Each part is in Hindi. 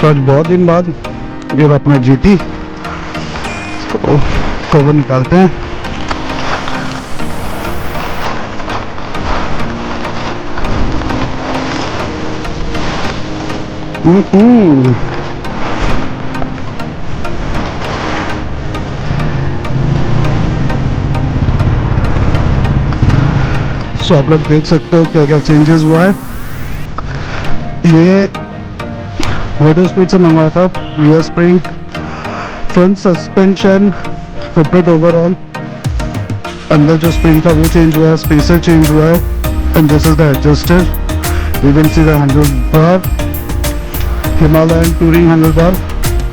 तो आज बहुत दिन बाद ये अपना GT कवर निकालते हैं। सो आप लोग देख सकते हो क्या क्या चेंजेस हुआ है। ये वाटर स्पीड से मंगवाया था, rear spring, front suspension, footrest overall, अंदर जो स्प्रिंग था वो चेंज हुआ है, स्पेसर चेंज हुआ है, and this is the adjuster. You can see the handle bar, Himalayan touring handle bar.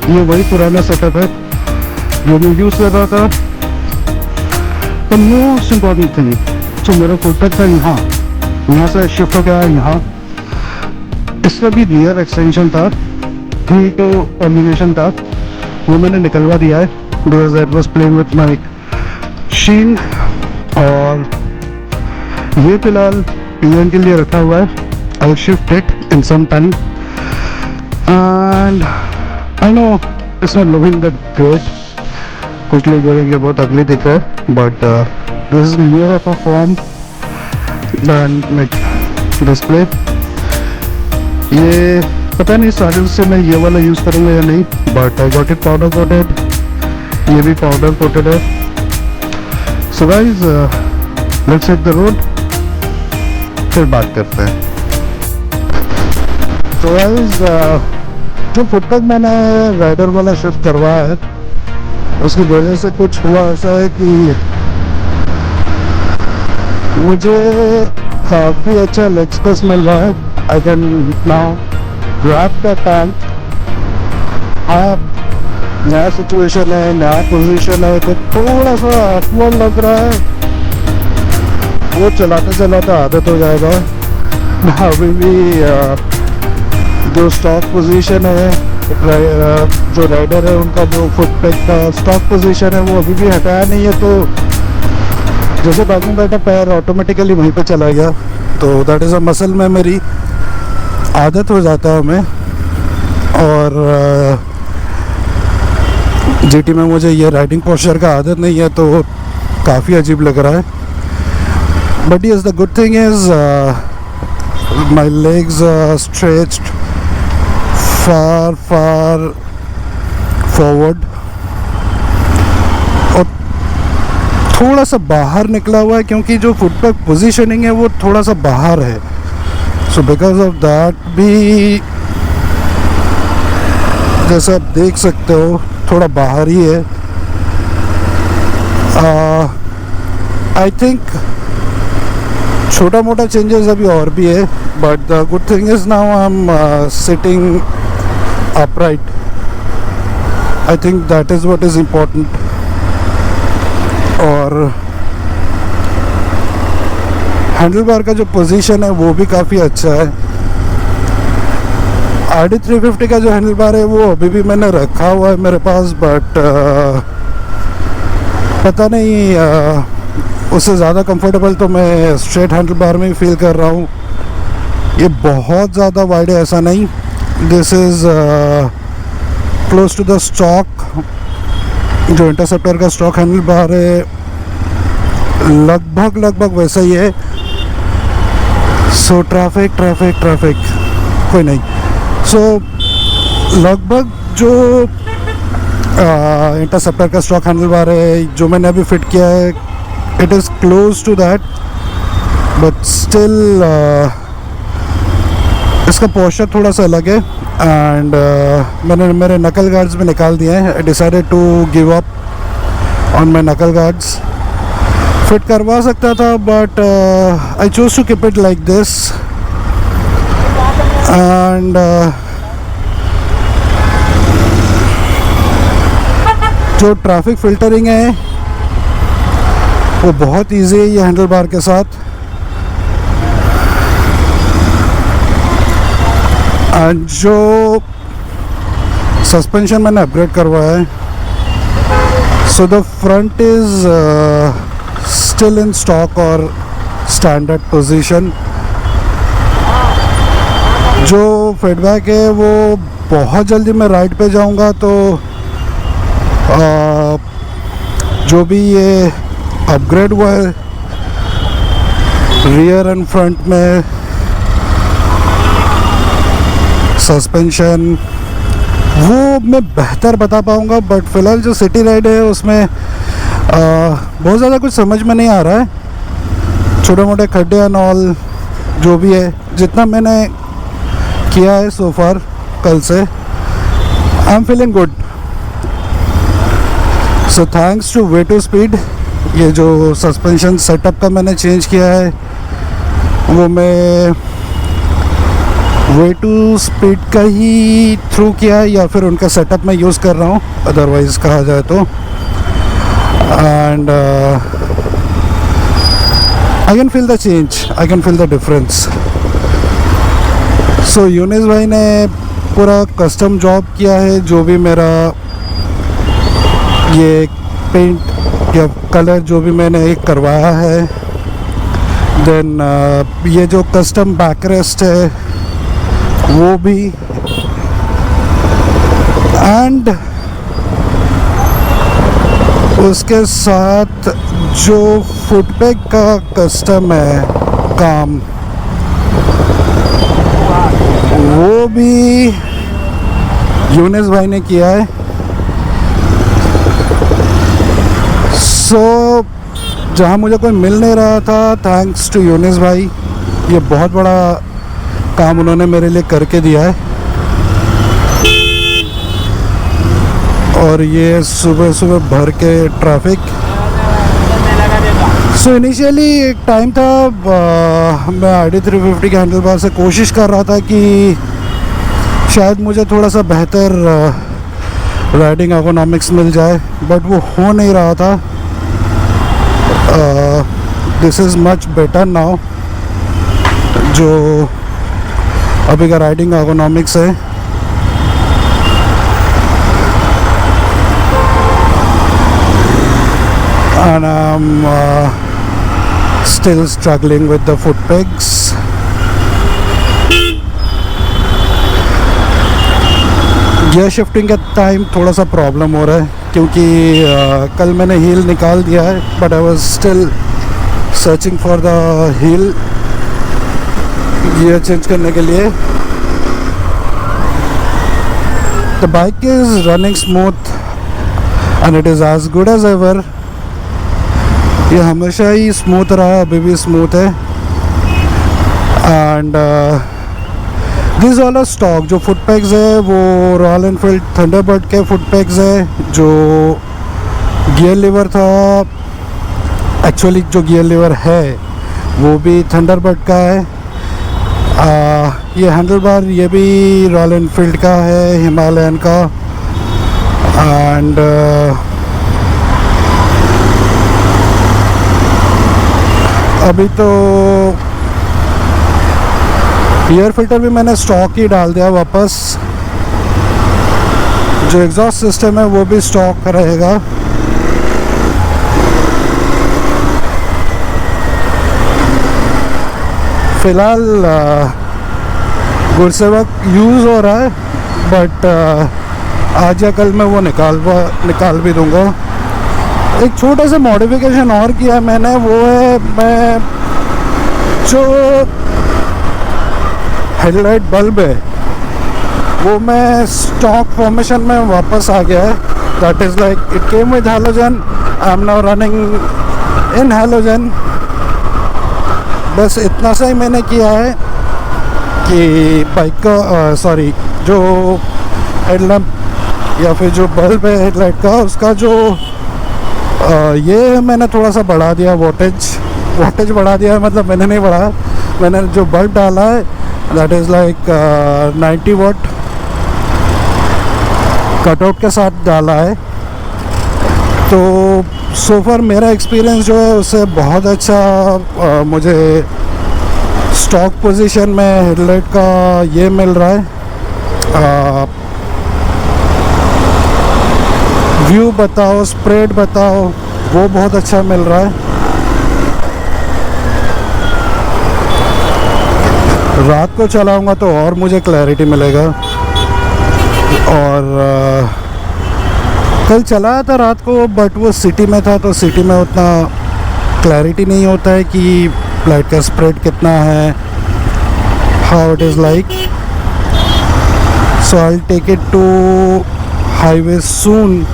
ये वही पुराना सेटअप है जो मैं यूज कर रहा था। द मोस्ट इम्पॉर्टेंट थिंग, जो मेरा फुटरेट था यहाँ से शिफ्ट हो गया यहाँ। इसका भी रियर एक्सटेंशन था, ठीक तो कॉम्बिनेशन था, वो मैंने निकलवा दिया है because that was playing with my shin. और ये फिलहाल PN के लिए रखा हुआ है। I will shift it in some time and I know it's not looking that good. कुछ लोग बोलेंगे बहुत अगली दिख रहा है, but this is more of a form than like display. ये पता नहीं सारे से मैं ये वाला यूज़ करूँगा या नहीं, but I got it powder coated. ये भी पाउडर कोटेड है। So guys let's hit the road, फिर बात करते हैं। तो गाइस जो फुटरेट मैंने राइडर वाला शिफ्ट करवाया है उसकी वजह से कुछ हुआ ऐसा है कि मुझे काफ़ी अच्छा लेग स्पेस मिल रहा है। I can now grab the tank। नया सिचुएशन है, नया पोजीशन है, तो थोड़ा सा awkward लग रहा है। वो चलाते चलाते आदत हो जाएगा। अभी भी जो स्टॉक पोजीशन है, जो राइडर है उनका जो फुटरेट का स्टॉक पोजीशन है वो अभी भी हटाया नहीं है। तो जैसे बैठने बैठा पैर ऑटोमेटिकली वहीं पे चला गया। तो that is a muscle memory, आदत हो जाता है हमें। और GT में मुझे ये राइडिंग पोस्चर का आदत नहीं है, तो काफ़ी अजीब लग रहा है। But yes the good thing is my legs stretched far forward और थोड़ा सा बाहर निकला हुआ है, क्योंकि जो फुटरेट पोजीशनिंग है वो थोड़ा सा बाहर है। सो बिकॉज ऑफ दैट भी जैसे आप देख सकते हो थोड़ा बाहर ही है। आई थिंक छोटा मोटा चेंजेस अभी और भी है, but the good thing is now I am sitting upright. I think that is what is important. और हैंडल बार का जो पोजीशन है वो भी काफ़ी अच्छा है। RD 350 का जो हैंडल बार है वो अभी भी मैंने रखा हुआ है मेरे पास, बट पता नहीं उससे ज़्यादा कंफर्टेबल तो मैं स्ट्रेट हैंडल बार में ही फील कर रहा हूँ। ये बहुत ज़्यादा वाइड है ऐसा नहीं। This is close to the stock जो इंटरसेप्टर का स्टॉक हैंडल बार है, लगभग वैसा ही है। सो ट्रैफिक कोई नहीं। सो लगभग जो इंटरसेप्टर का स्टॉक हैंडल बार है जो मैंने अभी फिट किया है, it is close to that, but still इसका पोस्चर थोड़ा सा अलग है। एंड मैंने मेरे नकल गार्ड्स में निकाल दिए हैं। I decided to give up on my knuckle guards. Fit करवा सकता था, but I choose to keep it like this. And जो ट्रैफिक फिल्टरिंग है वो बहुत इजी है ये हैंडल बार के साथ। एंड जो सस्पेंशन मैंने अपग्रेड करवाया है, so the front is still in stock और स्टैंडर्ड पोजीशन। जो फीडबैक है वो बहुत जल्दी मैं राइड पे जाऊंगा तो जो भी ये अपग्रेड हुआ है रियर एंड फ्रंट में सस्पेंशन वो मैं बेहतर बता पाऊंगा, बट फ़िलहाल जो सिटी राइड है उसमें बहुत ज़्यादा कुछ समझ में नहीं आ रहा है। छोटे मोटे खड्डे एंड ऑल जो भी है, जितना मैंने किया है सो फार कल से, I am feeling good. So thanks to way to speed. ये जो सस्पेंशन सेटअप का मैंने चेंज किया है वो मैं वे टू स्पीड का ही थ्रू किया है, या फिर उनका सेटअप मैं यूज़ कर रहा हूँ अदरवाइज़ कहा जाए तो। And I can feel the change, I can feel the difference. So Younis भाई ने पूरा कस्टम जॉब किया है, जो भी मेरा ये पेंट या कलर जो भी मैंने करवाया है। देन ये जो कस्टम बैकरेस्ट है वो भी, एंड उसके साथ जो फुटपैग का कस्टम है काम वो भी यूनिस भाई ने किया है। सो जहाँ मुझे कोई मिल नहीं रहा था, थैंक्स टू यूनिस भाई, ये बहुत बड़ा काम उन्होंने मेरे लिए करके दिया है। और ये सुबह सुबह भर के ट्रैफिक। सो इनिशियली एक टाइम था मैं ID 350 के हैंडल बार से कोशिश कर रहा था कि शायद मुझे थोड़ा सा बेहतर राइडिंग एर्गोनॉमिक्स मिल जाए, बट वो हो नहीं रहा था। This is much better now. जो अभी का राइडिंग एर्गोनॉमिक्स है, and I'm still struggling with the foot pegs. Gear shifting का टाइम थोड़ा सा प्रॉब्लम हो रहा है, क्योंकि कल मैंने हील निकाल दिया है, but I was still searching for the heel gear change करने के लिए। The bike is running smooth and it is as good as ever. ये हमेशा ही स्मूथ रहा है, अभी भी स्मूथ है। एंड दिस वाला स्टॉक जो फुट पैक्स है वो रॉयल एनफील्ड थंडरबर्ड के फुट पैक्स है। जो गियर लीवर था, एक्चुअली जो गियर लीवर है वो भी थंडरबर्ड का है। ये हैंडल बार ये भी रॉयल एनफील्ड का है, हिमालयन का। एंड अभी तो एयर फिल्टर भी मैंने स्टॉक ही डाल दिया वापस। जो एग्जॉस्ट सिस्टम है वो भी स्टॉक रहेगा। फ़िलहाल गुरसेवक यूज़ हो रहा है, बट आज या कल मैं वो निकाल भी दूंगा। एक छोटा सा मॉडिफिकेशन और किया मैंने, वो है मैं जो हेडलाइट बल्ब है वो मैं स्टॉक फॉर्मेशन में वापस आ गया है। That is like it came with halogen, I am now running in halogen. बस इतना सा ही मैंने किया है कि बाइक का जो हेडलैम्प या फिर जो बल्ब है हेडलाइट का, उसका जो ये मैंने थोड़ा सा बढ़ा दिया, वोल्टेज बढ़ा दिया है। मतलब मैंने नहीं बढ़ाया, मैंने जो बल्ब डाला है that is like 90 watt cutout के साथ डाला है। तो सो फार मेरा एक्सपीरियंस जो है उससे बहुत अच्छा मुझे स्टॉक पोजीशन में हेडलाइट का ये मिल रहा है। व्यू बताओ, स्प्रेड बताओ, वो बहुत अच्छा मिल रहा है। रात को चलाऊंगा तो और मुझे क्लैरिटी मिलेगा। और कल चलाया था रात को, बट वो सिटी में था, तो सिटी में उतना क्लैरिटी नहीं होता है कि लाइट का स्प्रेड कितना है, how it is like. So I take it to highway soon.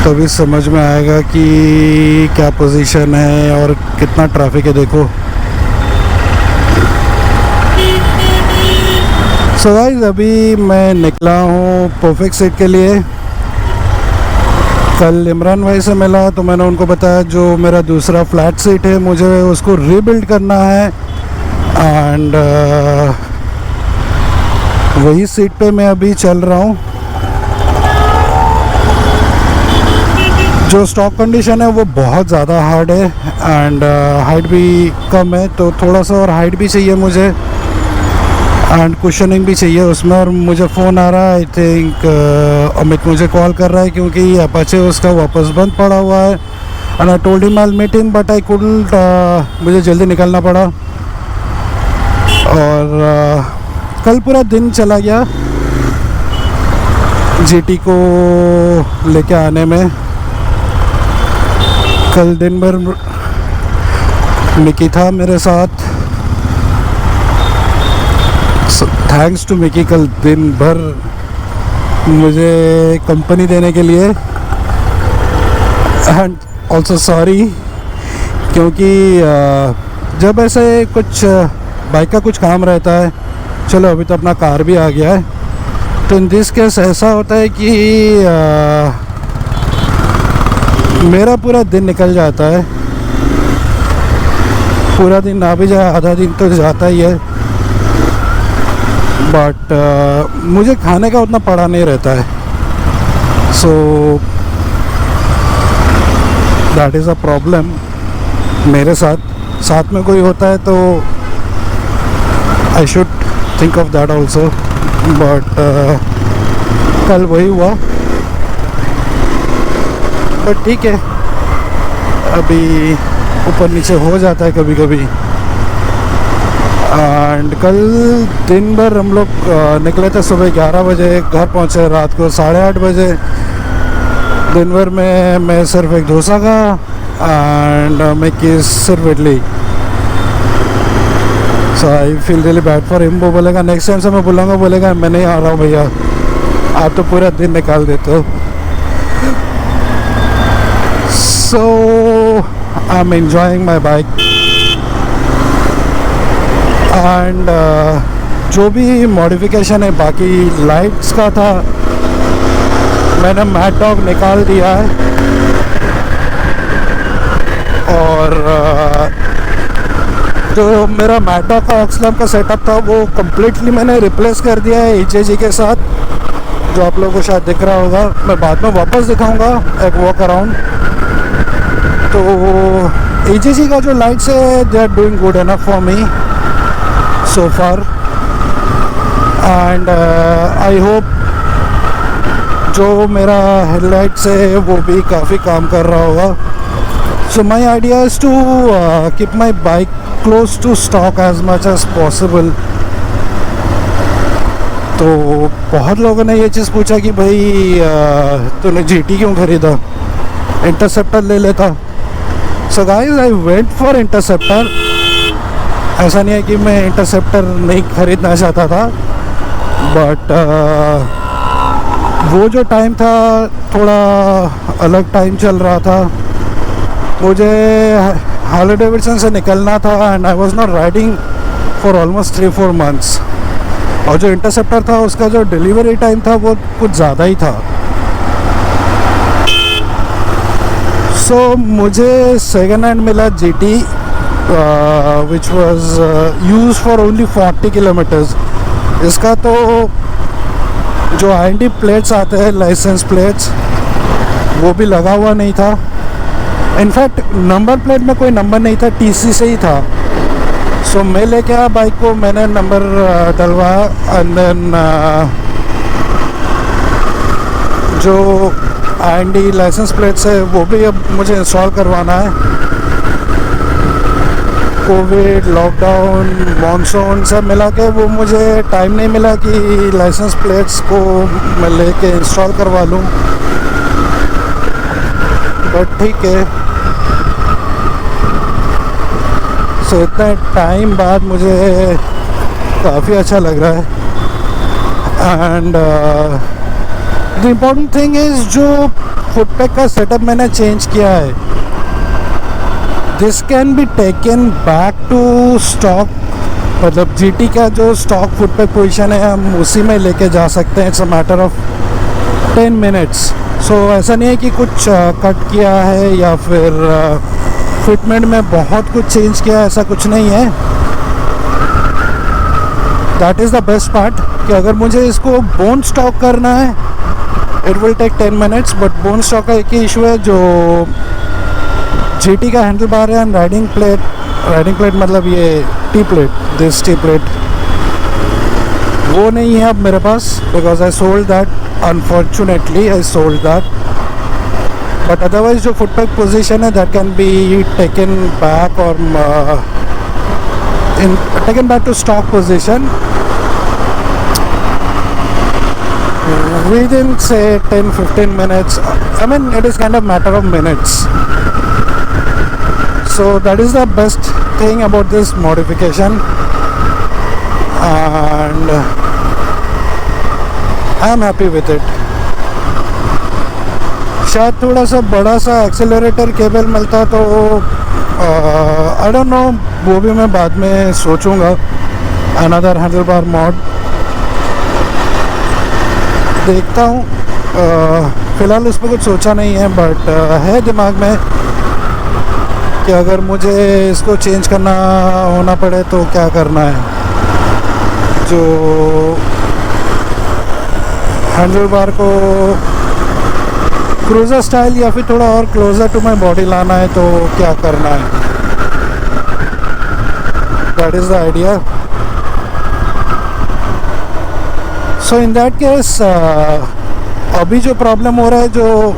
तभी समझ में आएगा कि क्या पोजीशन है और कितना ट्रैफिक है। देखो सो गाइस, अभी मैं निकला हूँ परफेक्ट सीट के लिए। कल इमरान भाई से मिला तो मैंने उनको बताया जो मेरा दूसरा फ्लैट सीट है मुझे उसको रीबिल्ड करना है, एंड वही सीट पे मैं अभी चल रहा हूँ। जो स्टॉक कंडीशन है वो बहुत ज़्यादा हार्ड है, एंड हाइट भी कम है, तो थोड़ा सा और हाइट भी चाहिए मुझे, एंड कुशनिंग भी चाहिए उसमें। और मुझे फ़ोन आ रहा है, आई थिंक अमित मुझे कॉल कर रहा है क्योंकि अपाचे उसका वापस बंद पड़ा हुआ है। And I told him I will meet him, but I couldn't, मुझे जल्दी निकलना पड़ा। और कल पूरा दिन चला गया जीटी को लेके आने में। कल दिन भर मिकी था मेरे साथ, थैंक्स टू मिकी, कल दिन भर मुझे कंपनी देने के लिए। एंड ऑल्सो सॉरी, क्योंकि जब ऐसे कुछ बाइक का कुछ काम रहता है, चलो अभी तो अपना कार भी आ गया है, तो इन दिस केस ऐसा होता है कि मेरा पूरा दिन निकल जाता है। पूरा दिन ना भी जाए, आधा दिन तो जाता ही है, बट मुझे खाने का उतना पड़ा नहीं रहता है। सो दैट इज़ अ प्रॉब्लम मेरे साथ। साथ में कोई होता है तो I should think of that also, but कल वही हुआ। बट ठीक है, अभी ऊपर नीचे हो जाता है कभी कभी। एंड कल दिन भर हम लोग निकले थे, सुबह 11 बजे घर पहुंचे, रात को 8:30 बजे। दिन भर में मैं सिर्फ एक डोसा का, एंड मैं सिर्फ idli. So I feel really bad for him. वो बोलेगा नेक्स्ट टाइम से मैं बुलाऊंगा, बोलेगा मैं नहीं आ रहा हूँ भैया, आप तो पूरा दिन निकाल देते हो। So I am enjoying my bike. And जो भी मॉडिफिकेशन है बाकी लाइट्स का था, मैंने मैट डॉग निकाल दिया है। और जो मेरा मैट डॉग का ऑक्स लैम्प का सेटअप था वो कम्प्लीटली मैंने रिप्लेस कर दिया है HG के साथ, जो आप लोगों को शायद दिख रहा होगा। मैं बाद में वापस दिखाऊंगा एक वॉक अराउंड। तो HG का जो लाइट्स है they are doing good enough for me so far, and I hope जो मेरा हेडलाइट्स है वो भी काफ़ी काम कर रहा होगा। So my idea is to keep my bike close to stock as much as possible. तो बहुत लोगों ने ये चीज़ पूछा कि भाई तूने GT क्यों खरीदा, इंटरसेप्टर ले लेता। So guys, I went for interceptor. ऐसा नहीं है कि मैं इंटरसेप्टर नहीं खरीदना चाहता था, बट वो जो टाइम था थोड़ा अलग टाइम चल रहा था। मुझे हार्ले डेविडसन से निकलना था, and I was not riding for almost 3-4 months. और जो इंटरसेप्टर था उसका जो डिलीवरी टाइम था वो कुछ ज़्यादा ही था। सो मुझे सेकेंड हैंड मिला GT, which was used for only 40 kilometers। इसका तो जो IND प्लेट्स आते हैं, लाइसेंस प्लेट्स, वो भी लगा हुआ नहीं था। इनफैक्ट नंबर प्लेट में कोई नंबर नहीं था, TC से ही था। सो मैं लेके आया बाइक को, मैंने नंबर डलवाया, एंड देन जो IND लाइसेंस प्लेट्स है वो भी अब मुझे इंस्टॉल करवाना है। कोविड, लॉकडाउन, मॉनसून सब मिला के वो मुझे टाइम नहीं मिला कि लाइसेंस प्लेट्स को मैं लेके इंस्टॉल करवा लूँ, बट ठीक है। सो इतना टाइम बाद मुझे काफ़ी अच्छा लग रहा है। And the important thing is जो फुटपैक का सेटअप मैंने चेंज किया है, this can be taken back to stock, मतलब जीटी का जो स्टॉक फुटपैक पोजीशन है हम उसी में लेके जा सकते हैं। It's a matter of 10 minutes. So ऐसा नहीं है कि कुछ कट किया है या फिर फिटमेंट में बहुत कुछ चेंज किया है, ऐसा कुछ नहीं है। That is the best part कि अगर मुझे इसको बोन स्टॉक करना है it will take 10 minutes, but bone stock का एक ही इशू है, जो जीटी का हैंडल बार है एंड राइडिंग प्लेट मतलब ये T plate, this T plate वो नहीं है अब मेरे पास, because I sold that, unfortunately I sold that. But otherwise जो फुटपैक पोजीशन है that can be taken back और taken back to stock position within say 10-15 minutes. I mean it is kind of matter of minutes. So that is the best thing about this modification, and I am happy with it. शायद थोड़ा सा बड़ा सा एक्सेलरेटर केबल मिलता तो आई डोंट नो, वो भी मैं बाद में सोचूंगा, अनदर हैंडल बार मॉड देखता हूँ। फ़िलहाल उस पर कुछ सोचा नहीं है, बट है दिमाग में कि अगर मुझे इसको चेंज करना होना पड़े तो क्या करना है। जो हैंडल बार को क्रूज़र स्टाइल या फिर थोड़ा और क्लोज़र टू माई बॉडी लाना है तो क्या करना है, that is the idea. So in that case अभी जो प्रॉब्लम हो रहा है, जो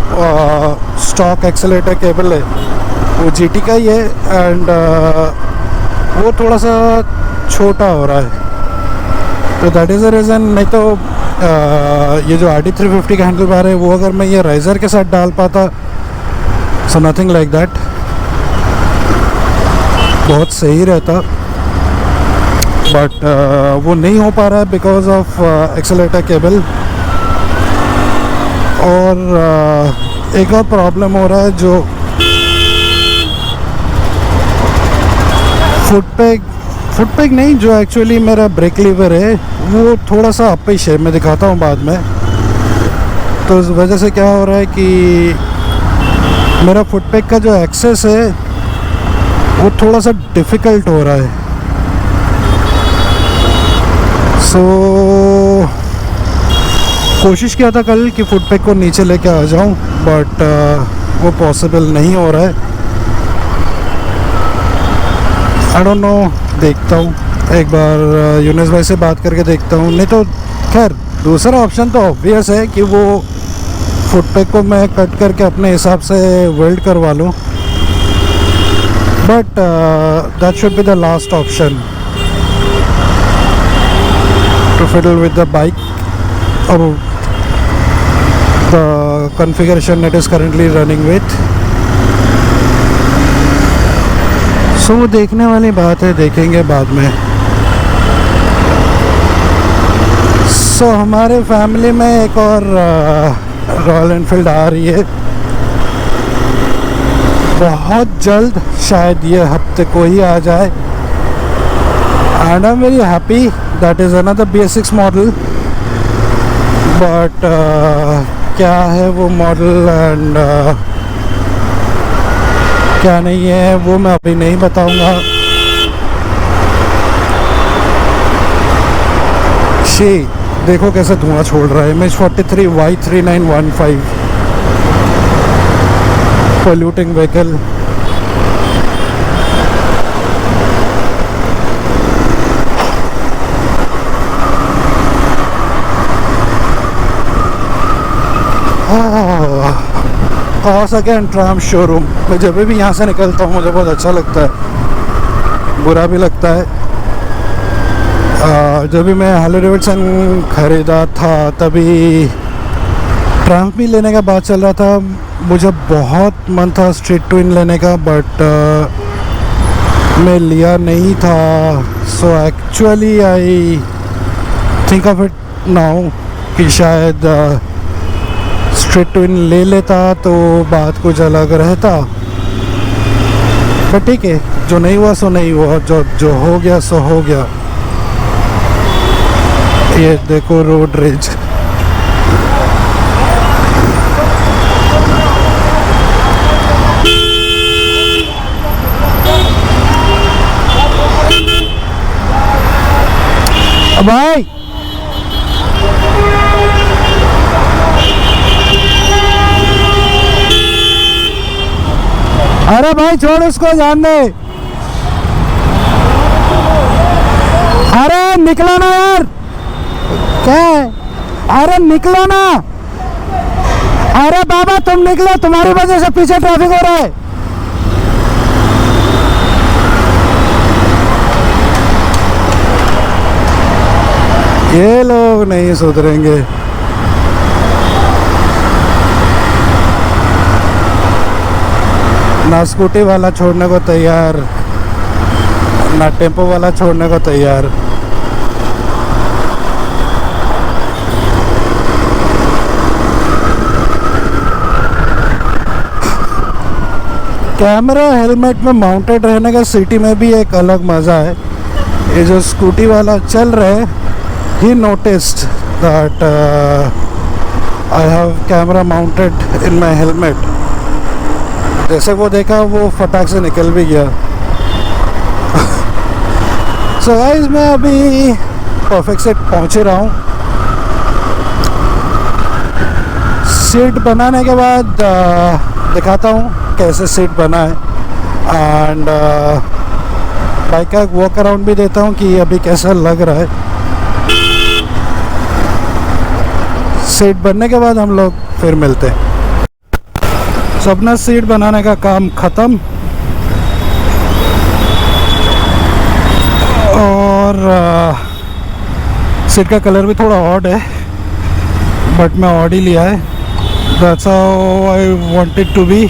स्टॉक एक्सेलेरेटर केबल है वो जीटी का ही है, एंड वो थोड़ा सा छोटा हो रहा है, तो दैट इज़ द रीज़न। नहीं तो ये जो RD350 का हैंडल बार है वो अगर मैं ये राइज़र के साथ डाल पाता, सो नथिंग लाइक दैट, बहुत सही रहता, बट वो नहीं हो पा रहा है बिकॉज ऑफ एक्सेलेरेटर केबल। और एक और प्रॉब्लम हो रहा है, जो फुटपैक नहीं, जो एक्चुअली मेरा ब्रेक लीवर है वो थोड़ा सा अप ही शेप में दिखाता हूँ बाद में। तो इस वजह से क्या हो रहा है कि मेरा फुटपैक का जो एक्सेस है वो थोड़ा सा डिफ़िकल्ट हो रहा है। सो कोशिश किया था कल कि फुटपैक को नीचे लेके आ जाऊं, बट वो पॉसिबल नहीं हो रहा है। आई डोंट नो, देखता हूँ एक बार यूनिस भाई से बात करके देखता हूँ। नहीं तो खैर दूसरा ऑप्शन तो ऑब्वियस है कि वो फुटपैक को मैं कट करके अपने हिसाब से वेल्ड करवा लूँ, but that should be the last option to fiddle with the bike or the configuration it is currently running with. So वो देखने वाली बात है, देखेंगे बाद में। So हमारे फैमिली में एक और रॉयल एनफील्ड आ रही है बहुत जल्द, शायद ये हफ्ते को ही आ जाए, and I'm very happy. That is another BS6 model, but क्या है वो मॉडल एंड क्या नहीं है वो मैं अभी नहीं बताऊंगा। शी देखो कैसे धुआं छोड़ रहा है, MH43 Y3915 polluting vehicle. Cos again tram showroom, मैं जब भी यहाँ से निकलता हूँ मुझे बहुत अच्छा लगता है। बुरा भी लगता है। जब भी मैं हार्ले डेविडसन ख़रीदा था तभी ट्रम्प भी लेने का बात चल रहा था। मुझे बहुत मन था स्ट्रीट ट्विन लेने का, बट मैं लिया नहीं था। So actually I think of it now कि शायद स्ट्रीट ट्विन ले लेता तो बात कुछ अलग रहता। बट ठीक है, जो नहीं हुआ सो नहीं हुआ, जो हो गया सो हो गया। ये देखो रोड रेज। भाई अरे भाई छोड़ उसको, जान दे। अरे निकलो ना यार, क्या है? अरे निकलो ना। अरे बाबा तुम निकलो, तुम्हारी वजह से पीछे ट्रैफिक हो रहा है। ये लोग नहीं सुधरेंगे। ना स्कूटी वाला छोड़ने को तैयार, ना टेम्पो वाला छोड़ने को तैयार। कैमरा हेलमेट में माउंटेड रहने का सिटी में भी एक अलग मज़ा है। ये जो स्कूटी वाला चल रहा है, he noticed that I have camera mounted in my helmet. जैसे वो देखा वो फटाक से निकल भी गया। So guys, मैं अभी परफेक्ट सेट पहुँच रहा हूँ। सीट बनाने के बाद दिखाता हूँ कैसे सीट बना है, एंड बाइक का वॉक अराउंड भी देता हूँ कि अभी कैसा लग रहा है। सीट बनने के बाद हम लोग फिर मिलते हैं। तो अपना सीट बनाने का काम ख़त्म, और सीट का कलर भी थोड़ा ऑड है, बट मैं ऑड ही लिया है। That's how I wanted to be.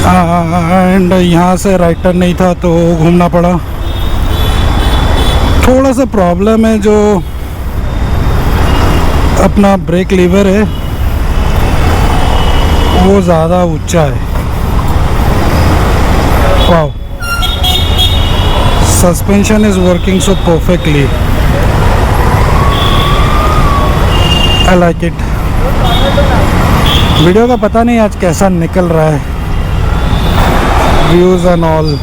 And यहाँ से राइट टर्न नहीं था तो घूमना पड़ा। थोड़ा सा प्रॉब्लम है, जो अपना ब्रेक लीवर है वो ज़्यादा ऊंचा है। Wow, suspension is working so perfectly, I like it. Video का पता नहीं आज कैसा निकल रहा है, व्यूज एंड ऑल।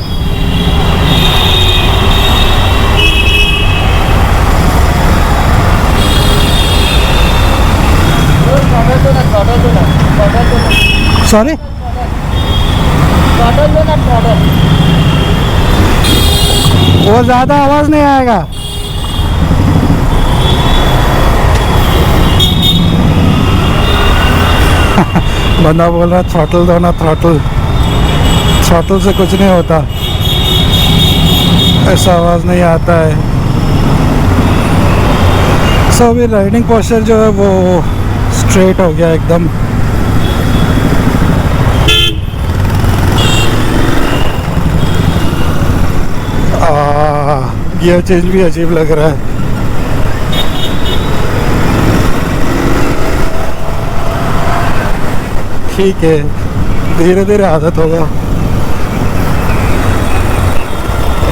सॉरी, वो ज़्यादा आवाज़ नहीं आएगा। बंदा बोल रहा थ्रॉटल दो ना, थ्रॉटल से कुछ नहीं होता, ऐसा आवाज़ नहीं आता है। सो अभी राइडिंग पोस्चर जो है वो स्ट्रेट हो गया एकदम। गियर चेंज भी अजीब लग रहा है। ठीक है, धीरे धीरे आदत होगा।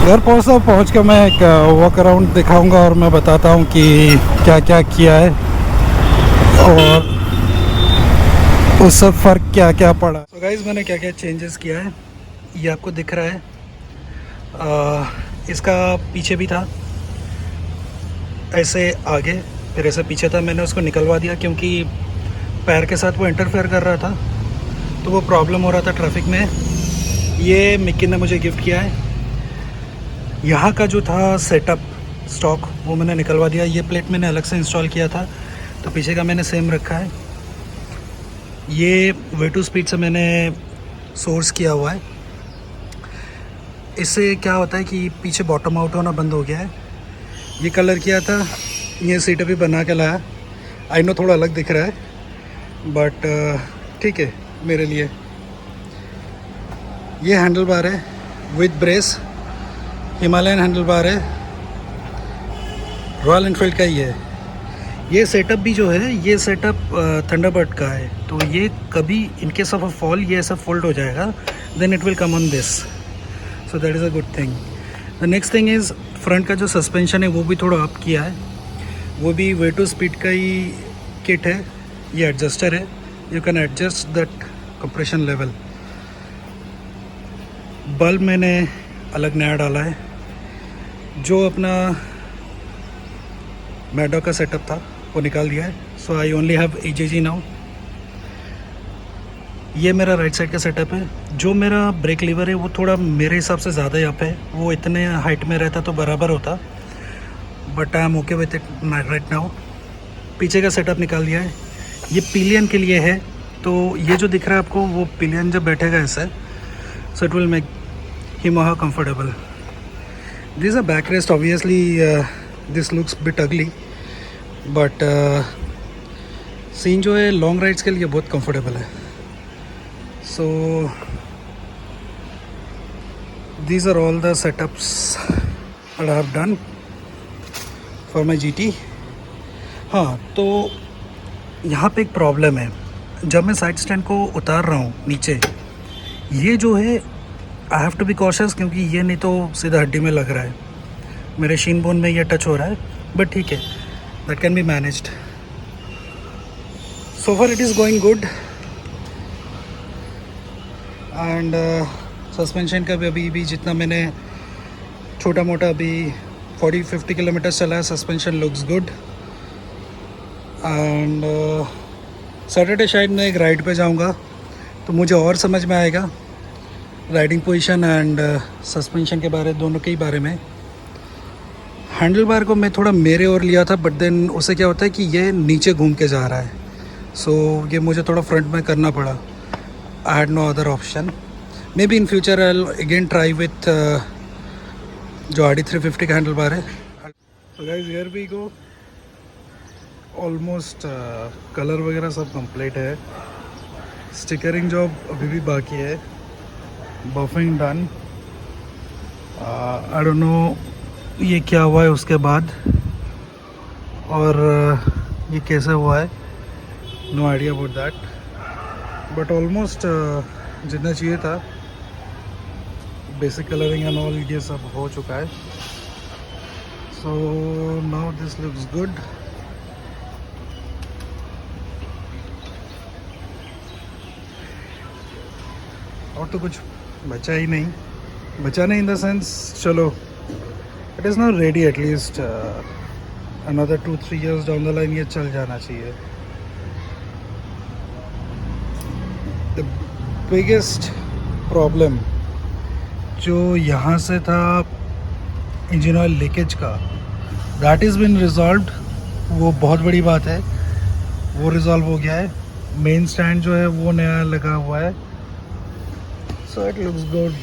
घर पहुँच के मैं एक वॉक अराउंड दिखाऊंगा और मैं बताता हूँ कि क्या क्या किया है और उससे फ़र्क क्या क्या पड़ा। तो गाइज़, मैंने क्या क्या चेंजेस किया है ये आपको दिख रहा है। इसका पीछे भी था, ऐसे आगे, फिर ऐसे पीछे था। मैंने उसको निकलवा दिया क्योंकि पैर के साथ वो इंटरफेयर कर रहा था, तो वो प्रॉब्लम हो रहा था ट्रैफिक में। ये मिक्की ने मुझे गिफ्ट किया है। यहाँ का जो था सेटअप स्टॉक वो मैंने निकलवा दिया। ये प्लेट मैंने अलग से इंस्टॉल किया था, तो पीछे का मैंने सेम रखा है। ये वे टू स्पीड से मैंने सोर्स किया हुआ है। इससे क्या होता है कि पीछे बॉटम आउट होना बंद हो गया है। ये कलर किया था, ये सीट भी बना के लाया। आई नो थोड़ा अलग दिख रहा है बट ठीक है मेरे लिए। ये हैंडल बार है with brace, Himalayan handle bar है, रॉयल एनफील्ड का ही है। ये सेटअप भी जो है ये सेटअप थंडरबर्ड का है, तो ये कभी in case of a fall ये ऐसा फोल्ड हो जाएगा, then it will come on this, so that is a good thing. The next thing is front का जो सस्पेंशन है वो भी थोड़ा अप किया है, वो भी वे टू स्पीड का ही किट है। ये एडजस्टर है, you can adjust that compression level. Bulb मैंने अलग नया डाला है, जो अपना मैडो का सेटअप था वो निकाल दिया है, so I only have AJG now. ये मेरा राइट साइड का सेटअप है। जो मेरा ब्रेक लीवर है वो थोड़ा मेरे हिसाब से ज़्यादा ही अप है, वो इतने हाइट में रहता तो बराबर होता, but I am okay with it right now. पीछे का सेटअप निकाल दिया है, ये पिलियन के लिए है, तो ये जो दिख रहा है आपको वो पिलियन जब बैठेगा ऐसे, so it will make him और her comfortable. This a back rest, obviously this looks bit ugly, but सीन जो है लॉन्ग राइड्स के लिए बहुत कंफर्टेबल है। So these are all the setups that I have done for my GT। हाँ, तो यहाँ पे एक प्रॉब्लम है, जब मैं साइड स्टैंड को उतार रहा हूँ नीचे, ये जो है I have to be cautious, क्योंकि ये नहीं तो सीधा हड्डी में लग रहा है, मेरे शीन बोन में ये टच हो रहा है, बट ठीक है, that can be managed. So far it is going good. And suspension का भी अभी भी जितना मैंने छोटा मोटा अभी 40-50 किलोमीटर चला है, suspension looks good. And Saturday शायद मैं एक राइड पे जाऊंगा, तो मुझे और समझ में आएगा राइडिंग पोजीशन एंड सस्पेंशन के बारे, दोनों के ही बारे में। हैंडल बार को मैं थोड़ा मेरे ओर लिया था, बट देन उससे क्या होता है कि ये नीचे घूम के जा रहा है, सो ये मुझे थोड़ा फ्रंट में करना पड़ा। I had no other option. Maybe in future I will again try with जो RD 350 का हैंडल बार है। So guys, here we go. Almost colour वगैरह सब कंप्लीट है, स्टिकरिंग जॉब अभी भी बाकी है, buffing done. I don't know ये क्या हुआ है उसके बाद, और ये कैसे हुआ है, no idea about that, but almost जितना चाहिए था बेसिक कलरिंग एंड ऑल ये सब हो चुका है। So now this looks good. और तो कुछ बचा ही नहीं, बचा नहीं इन द सेंस, चलो it is not ready, at least another 2-3 years down the line ये चल जाना चाहिए। द बिगेस्ट प्रॉब्लम जो यहाँ से था इंजन ऑयल लीकेज का, दैट इज़ बिन रिजॉल्व्ड, वो बहुत बड़ी बात है, वो रिजॉल्व हो गया है। मेन स्टैंड जो है वो नया लगा हुआ है, सो इट लुक्स गुड।